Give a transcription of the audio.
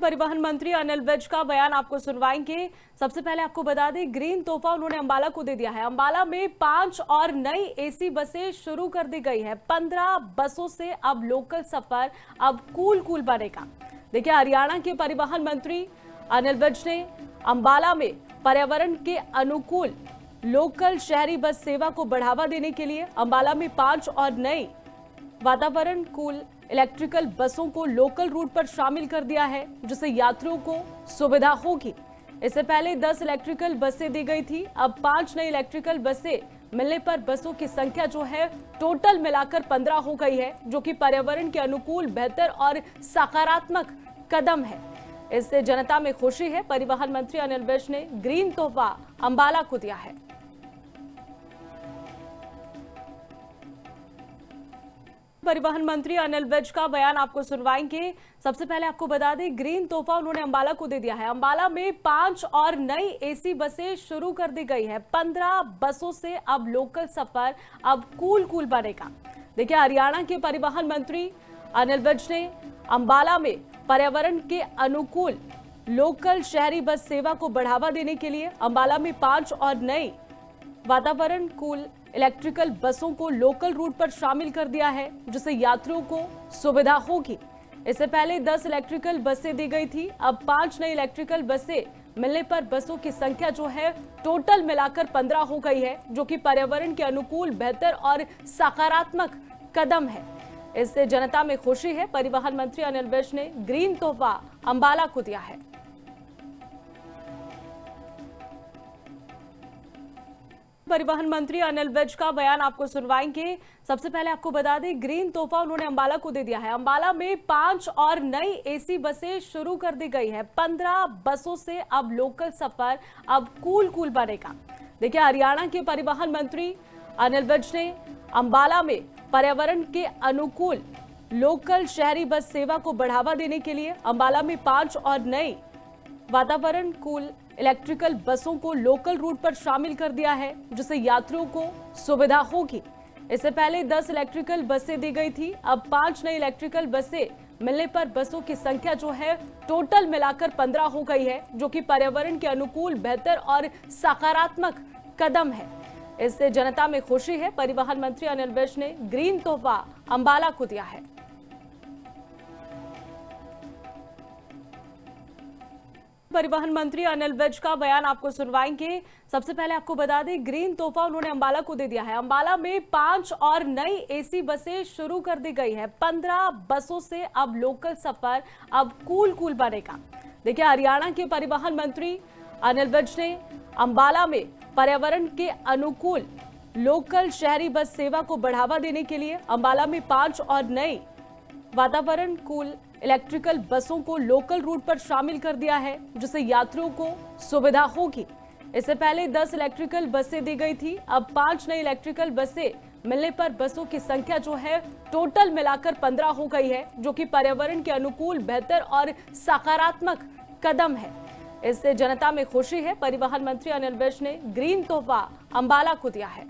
परिवहन मंत्री अनिल विज का बयान आपको सुनवाएंगे। सबसे पहले आपको बता दें, ग्रीन तोहफा उन्होंने अंबाला को दे दिया है। अंबाला में 5 और नई एसी बसें शुरू कर दी गई है। 15 बसों से अब लोकल सफर अब कूल बनेगा। देखिए, हरियाणा के परिवहन मंत्री अनिल विज ने अंबाला में पर्यावरण के अनुकूल लोकल शहरी बस सेवा को बढ़ावा देने के लिए अंबाला में 5 और नई वातावरण कूल इलेक्ट्रिकल बसों को लोकल रूट पर शामिल कर दिया है, जिससे यात्रियों को सुविधा होगी। इससे पहले 10 इलेक्ट्रिकल बसें दी गई थी। अब 5 नई इलेक्ट्रिकल बसें मिलने पर बसों की संख्या जो है टोटल मिलाकर 15 हो गई है, जो कि पर्यावरण के अनुकूल बेहतर और सकारात्मक कदम है। इससे जनता में खुशी है। परिवहन मंत्री अनिल विज ने ग्रीन तोहफा अंबाला को दिया है। परिवहन मंत्री अनिल विज का बयान आपको सुनवाएंगे। सबसे पहले आपको बता दें, ग्रीन तोहफा उन्होंने अंबाला को दे दिया है। अंबाला में 5 और नई एसी बसें शुरू कर दी गई है। 15 बसों से अब लोकल सफर अब कूल बनेगा। देखिए, हरियाणा के परिवहन मंत्री अनिल विज ने अंबाला में पर्यावरण के अनुकूल लोकल शहरी बस सेवा को बढ़ावा देने के लिए अंबाला में 5 और नई वातावरण कूल इलेक्ट्रिकल बसों को लोकल रूट पर शामिल कर दिया है, जिससे यात्रियों को सुविधा होगी। इससे पहले 10 इलेक्ट्रिकल बसें दी गई थी। अब 5 नई इलेक्ट्रिकल बसें मिलने पर बसों की संख्या जो है टोटल मिलाकर 15 हो गई है, जो कि पर्यावरण के अनुकूल बेहतर और सकारात्मक कदम है। इससे जनता में खुशी है। परिवहन मंत्री अनिल विज ने ग्रीन तोहफा अंबाला को दिया है। परिवहन मंत्री अनिल विज का बयान आपको सुनवाएंगे। सबसे पहले आपको बता दें, ग्रीन तोहफा उन्होंने अंबाला को दे दिया है। अंबाला में 5 और नई एसी बसें शुरू कर दी गई है। 15 बसों से अब लोकल सफर अब कूल बनेगा। देखिए, हरियाणा के परिवहन मंत्री अनिल विज ने अंबाला में पर्यावरण के अनुकूल लोकल शहरी बस सेवा को बढ़ावा देने के लिए अंबाला में 5 और नई वातावरण कूल इलेक्ट्रिकल बसों को लोकल रूट पर शामिल कर दिया है, जिससे यात्रियों को सुविधा होगी। इससे पहले 10 इलेक्ट्रिकल बसें दी गई थी। अब 5 नई इलेक्ट्रिकल बसें मिलने पर बसों की संख्या जो है टोटल मिलाकर 15 हो गई है, जो कि पर्यावरण के अनुकूल बेहतर और सकारात्मक कदम है। इससे जनता में खुशी है। परिवहन मंत्री अनिल विज ने ग्रीन तोहफा अंबाला को दिया है। परिवहन मंत्री अनिल विज का बयान आपको सुनवाएंगे। सबसे पहले आपको बता दें, ग्रीन तोहफा उन्होंने अंबाला को दे दिया है। अंबाला में 5 और नई एसी बसें शुरू कर दी गई है। 15 बसों से अब लोकल सफर अब कूल बनेगा। देखिए, हरियाणा के परिवहन मंत्री अनिल विज ने अंबाला में पर्यावरण के अनुकूल लोकल शहरी बस सेवा को बढ़ावा देने के लिए अंबाला में 5 और नई वातावरण कूल इलेक्ट्रिकल बसों को लोकल रूट पर शामिल कर दिया है, जिससे यात्रियों को सुविधा होगी। इससे पहले 10 इलेक्ट्रिकल बसें दी गई थी। अब 5 नई इलेक्ट्रिकल बसें मिलने पर बसों की संख्या जो है टोटल मिलाकर 15 हो गई है, जो कि पर्यावरण के अनुकूल बेहतर और सकारात्मक कदम है। इससे जनता में खुशी है। परिवहन मंत्री अनिल विज ने ग्रीन तोहफा अंबाला को दिया है।